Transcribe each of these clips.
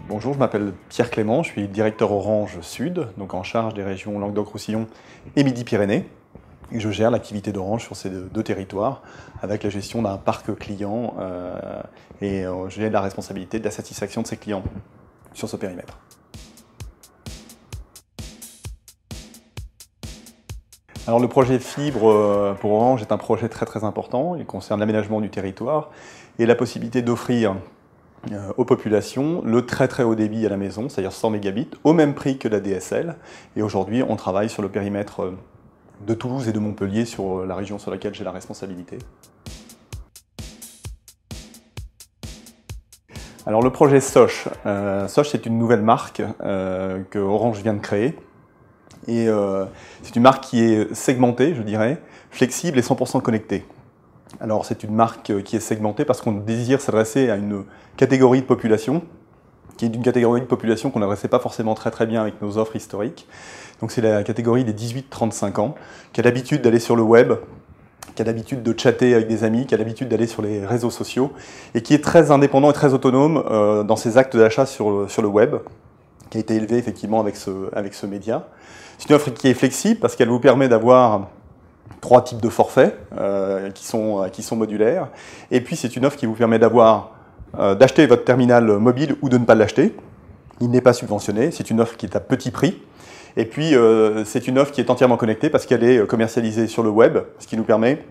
Bonjour, je m'appelle Pierre Clément, je suis directeur Orange Sud, donc en charge des régions Languedoc-Roussillon et Midi-Pyrénées. Et je gère l'activité d'Orange sur ces deux territoires avec la gestion d'un parc client j'ai la responsabilité de la satisfaction de ces clients sur ce périmètre. Alors le projet fibre pour Orange est un projet très important. Il concerne l'aménagement du territoire et la possibilité d'offrir aux populations le très haut débit à la maison, c'est-à-dire 100 mégabits, au même prix que la DSL. Et aujourd'hui, on travaille sur le périmètre de Toulouse et de Montpellier, sur la région sur laquelle j'ai la responsabilité. Alors le projet Sosh, c'est une nouvelle marque que Orange vient de créer. Et c'est une marque qui est segmentée, je dirais, flexible et 100% connectée. Alors c'est une marque qui est segmentée parce qu'on désire s'adresser à une catégorie de population qui est une catégorie de population qu'on n'adressait pas forcément très bien avec nos offres historiques. Donc c'est la catégorie des 18-35 ans, qui a l'habitude d'aller sur le web, qui a l'habitude de chatter avec des amis, qui a l'habitude d'aller sur les réseaux sociaux, et qui est très indépendant et très autonome dans ses actes d'achat sur le web, qui a été élevé effectivement avec ce média. C'est une offre qui est flexible parce qu'elle vous permet d'avoir 3 types de forfaits qui sont modulaires. Et puis c'est une offre qui vous permet d'acheter votre terminal mobile ou de ne pas l'acheter. Il n'est pas subventionné, c'est une offre qui est à petit prix. Et puis c'est une offre qui est entièrement connectée parce qu'elle est commercialisée sur le web, ce qui nous permet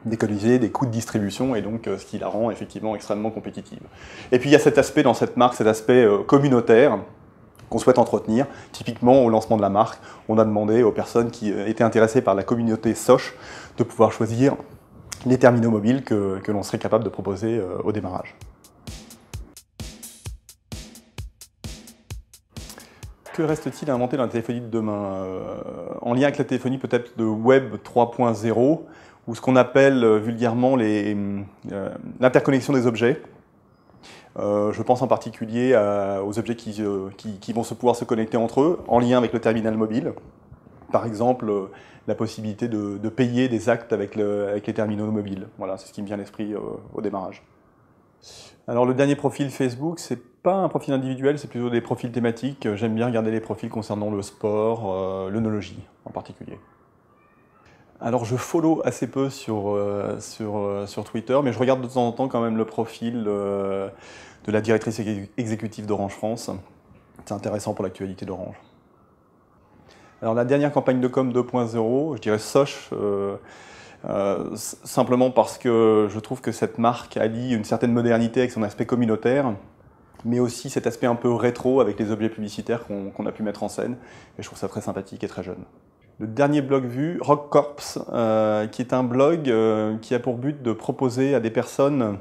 d'économiser des coûts de distribution et donc ce qui la rend effectivement extrêmement compétitive. Et puis il y a cet aspect dans cette marque, cet aspect communautaire qu'on souhaite entretenir. Typiquement, au lancement de la marque, on a demandé aux personnes qui étaient intéressées par la communauté Sosh de pouvoir choisir les terminaux mobiles que l'on serait capable de proposer au démarrage. Que reste-t-il à inventer dans la téléphonie de demain en lien avec la téléphonie peut-être de Web 3.0, ou ce qu'on appelle vulgairement l'interconnexion des objets. Je pense en particulier aux objets qui vont pouvoir se connecter entre eux, en lien avec le terminal mobile. Par exemple, la possibilité de payer des actes avec les terminaux mobiles. Voilà, c'est ce qui me vient à l'esprit au démarrage. Alors le dernier profil Facebook, c'est pas un profil individuel, c'est plutôt des profils thématiques. J'aime bien regarder les profils concernant le sport, l'œnologie en particulier. Alors je follow assez peu sur Twitter, mais je regarde de temps en temps quand même le profil de la directrice exécutive d'Orange France. C'est intéressant pour l'actualité d'Orange. Alors la dernière campagne de com 2.0, je dirais Sosh, simplement parce que je trouve que cette marque allie une certaine modernité avec son aspect communautaire, mais aussi cet aspect un peu rétro avec les objets publicitaires qu'on a pu mettre en scène, et je trouve ça très sympathique et très jeune. Le dernier blog vu, Rock Corps, qui est un blog qui a pour but de proposer à des personnes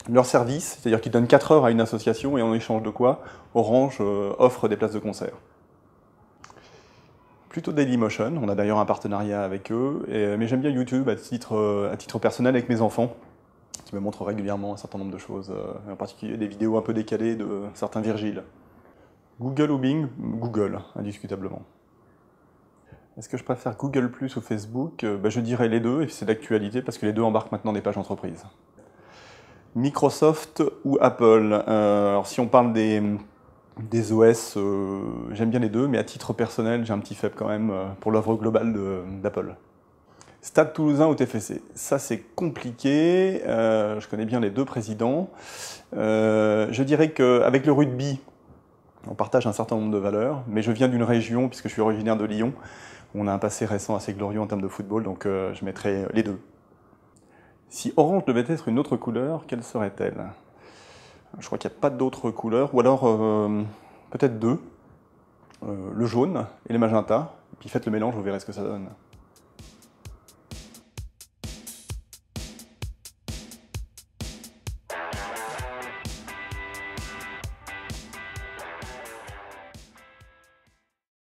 leur service, c'est-à-dire qu'ils donnent 4 heures à une association et en échange de quoi, Orange offre des places de concert. Plutôt Dailymotion, on a d'ailleurs un partenariat avec eux, mais j'aime bien YouTube à titre personnel avec mes enfants, qui me montrent régulièrement un certain nombre de choses, en particulier des vidéos un peu décalées de certains Virgile. Google ou Bing? Google, indiscutablement. Est-ce que je préfère Google+ ou Facebook? Je dirais les deux, et c'est d'actualité parce que les deux embarquent maintenant des pages entreprises. Microsoft ou Apple? Alors si on parle des OS, j'aime bien les deux, mais à titre personnel, j'ai un petit faible quand même pour l'œuvre globale d'Apple. Stade Toulousain ou TFC? Ça c'est compliqué, je connais bien les deux présidents. Je dirais qu'avec le rugby, on partage un certain nombre de valeurs, mais je viens d'une région, puisque je suis originaire de Lyon, où on a un passé récent assez glorieux en termes de football, donc je mettrais les deux. Si Orange devait être une autre couleur, quelle serait-elle? Je crois qu'il n'y a pas d'autres couleurs, ou alors peut-être deux, le jaune et le magenta, puis faites le mélange, vous verrez ce que ça donne.